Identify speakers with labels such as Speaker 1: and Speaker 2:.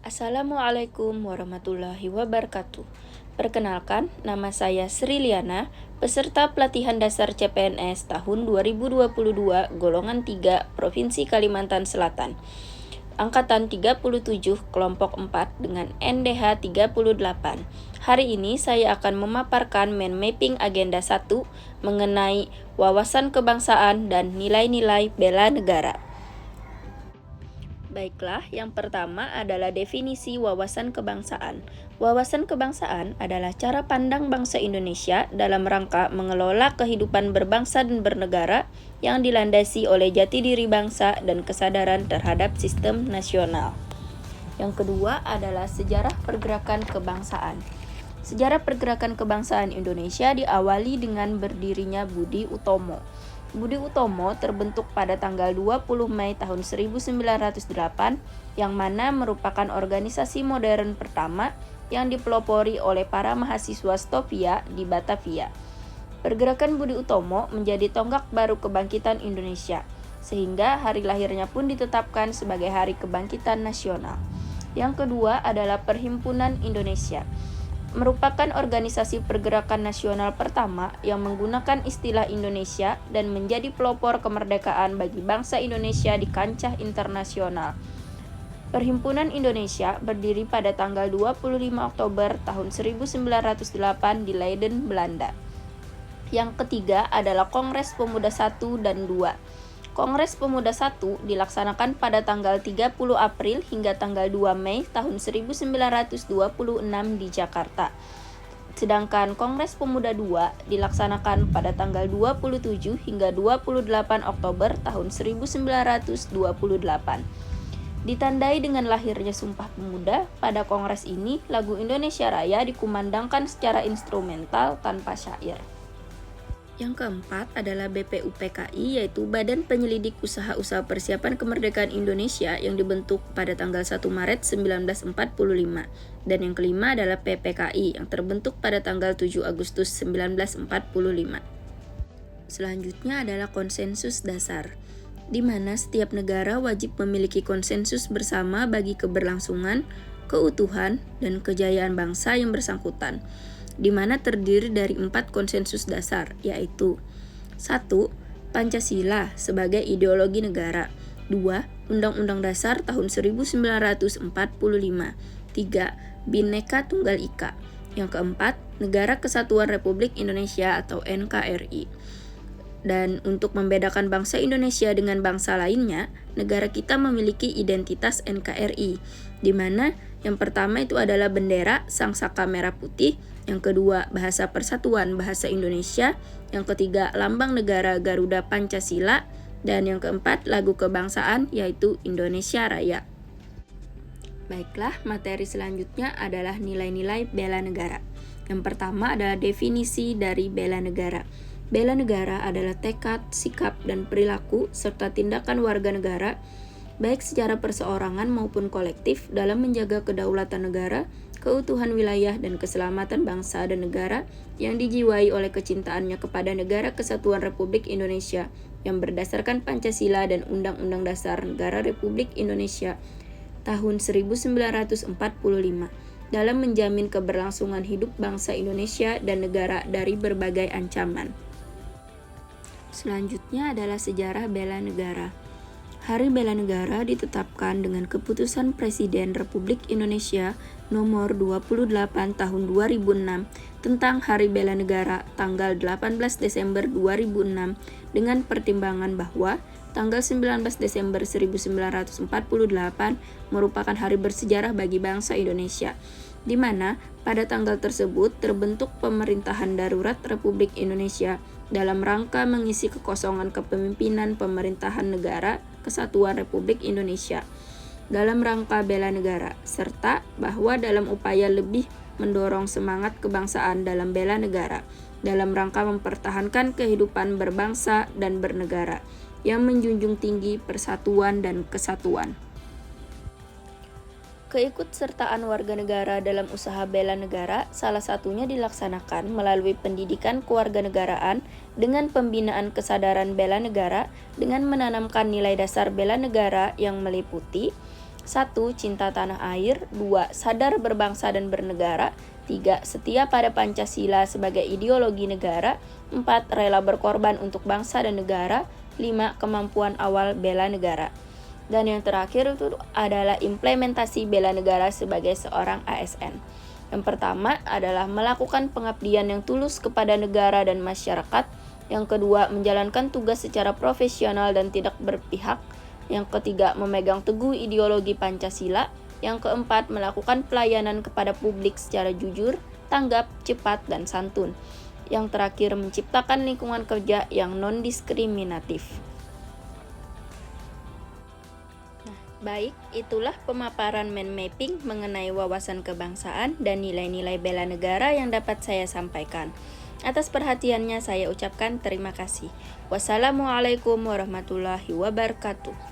Speaker 1: Assalamualaikum warahmatullahi wabarakatuh. Perkenalkan, nama saya Sri Liana, peserta pelatihan dasar CPNS tahun 2022 golongan 3 Provinsi Kalimantan Selatan. Angkatan 37 kelompok 4 dengan NDH 38. Hari ini saya akan memaparkan mind mapping agenda 1 mengenai wawasan kebangsaan dan nilai-nilai bela negara. Baiklah, yang pertama adalah definisi wawasan kebangsaan. Wawasan kebangsaan adalah cara pandang bangsa Indonesia dalam rangka mengelola kehidupan berbangsa dan bernegara yang dilandasi oleh jati diri bangsa dan kesadaran terhadap sistem nasional. Yang kedua adalah sejarah pergerakan kebangsaan. Sejarah pergerakan kebangsaan Indonesia diawali dengan berdirinya Budi Utomo. Budi Utomo terbentuk pada tanggal 20 Mei tahun 1908 yang mana merupakan organisasi modern pertama yang dipelopori oleh para mahasiswa Stovia di Batavia. Pergerakan Budi Utomo menjadi tonggak baru kebangkitan Indonesia, sehingga hari lahirnya pun ditetapkan sebagai Hari Kebangkitan Nasional. Yang kedua adalah Perhimpunan Indonesia. Merupakan organisasi pergerakan nasional pertama yang menggunakan istilah Indonesia dan menjadi pelopor kemerdekaan bagi bangsa Indonesia di kancah internasional. Perhimpunan Indonesia berdiri pada tanggal 25 Oktober tahun 1908 di Leiden, Belanda. Yang ketiga adalah Kongres Pemuda 1 dan 2. Kongres Pemuda 1 dilaksanakan pada tanggal 30 April hingga tanggal 2 Mei tahun 1926 di Jakarta. Sedangkan Kongres Pemuda 2 dilaksanakan pada tanggal 27 hingga 28 Oktober tahun 1928. Ditandai dengan lahirnya Sumpah Pemuda, pada kongres ini lagu Indonesia Raya dikumandangkan secara instrumental tanpa syair. Yang keempat adalah BPUPKI, yaitu Badan Penyelidik Usaha-Usaha Persiapan Kemerdekaan Indonesia yang dibentuk pada tanggal 1 Maret 1945. Dan yang kelima adalah PPKI yang terbentuk pada tanggal 7 Agustus 1945. Selanjutnya adalah konsensus dasar, di mana setiap negara wajib memiliki konsensus bersama bagi keberlangsungan, keutuhan, dan kejayaan bangsa yang bersangkutan, di mana terdiri dari 4 konsensus dasar, yaitu 1. Pancasila sebagai ideologi negara. 2. Undang-Undang Dasar tahun 1945. 3. Bhinneka Tunggal Ika. Yang keempat, Negara Kesatuan Republik Indonesia atau NKRI. Dan untuk membedakan bangsa Indonesia dengan bangsa lainnya, negara kita memiliki identitas NKRI, di mana yang pertama itu adalah bendera sang saka merah putih, yang kedua bahasa persatuan bahasa Indonesia, yang ketiga lambang negara Garuda Pancasila, dan yang keempat lagu kebangsaan yaitu Indonesia Raya. Baiklah, materi selanjutnya adalah nilai-nilai bela negara. Yang pertama adalah definisi dari bela negara. Bela negara adalah tekad, sikap, dan perilaku serta tindakan warga negara baik secara perseorangan maupun kolektif dalam menjaga kedaulatan negara, keutuhan wilayah, dan keselamatan bangsa dan negara yang dijiwai oleh kecintaannya kepada Negara Kesatuan Republik Indonesia yang berdasarkan Pancasila dan Undang-Undang Dasar Negara Republik Indonesia tahun 1945 dalam menjamin keberlangsungan hidup bangsa Indonesia dan negara dari berbagai ancaman. Selanjutnya adalah sejarah bela negara. Hari Bela Negara ditetapkan dengan Keputusan Presiden Republik Indonesia Nomor 28 Tahun 2006 tentang Hari Bela Negara tanggal 18 Desember 2006 dengan pertimbangan bahwa tanggal 19 Desember 1948 merupakan hari bersejarah bagi bangsa Indonesia, di mana pada tanggal tersebut terbentuk pemerintahan darurat Republik Indonesia dalam rangka mengisi kekosongan kepemimpinan pemerintahan negara Kesatuan Republik Indonesia dalam rangka bela negara, serta bahwa dalam upaya lebih mendorong semangat kebangsaan dalam bela negara dalam rangka mempertahankan kehidupan berbangsa dan bernegara yang menjunjung tinggi persatuan dan kesatuan. Keikutsertaan warga negara dalam usaha bela negara salah satunya dilaksanakan melalui pendidikan kewarganegaraan dengan pembinaan kesadaran bela negara dengan menanamkan nilai dasar bela negara yang meliputi 1. Cinta tanah air. 2. Sadar berbangsa dan bernegara. 3. Setia pada Pancasila sebagai ideologi negara. 4. Rela berkorban untuk bangsa dan negara. 5. Kemampuan awal bela negara. Dan yang terakhir itu adalah implementasi bela negara sebagai seorang ASN. Yang pertama adalah melakukan pengabdian yang tulus kepada negara dan masyarakat. Yang kedua, menjalankan tugas secara profesional dan tidak berpihak. Yang ketiga, memegang teguh ideologi Pancasila. Yang keempat, melakukan pelayanan kepada publik secara jujur, tanggap, cepat, dan santun. Yang terakhir, menciptakan lingkungan kerja yang non-diskriminatif. Baik, itulah pemaparan mind mapping mengenai wawasan kebangsaan dan nilai-nilai bela negara yang dapat saya sampaikan. Atas perhatiannya saya ucapkan terima kasih. Wassalamualaikum warahmatullahi wabarakatuh.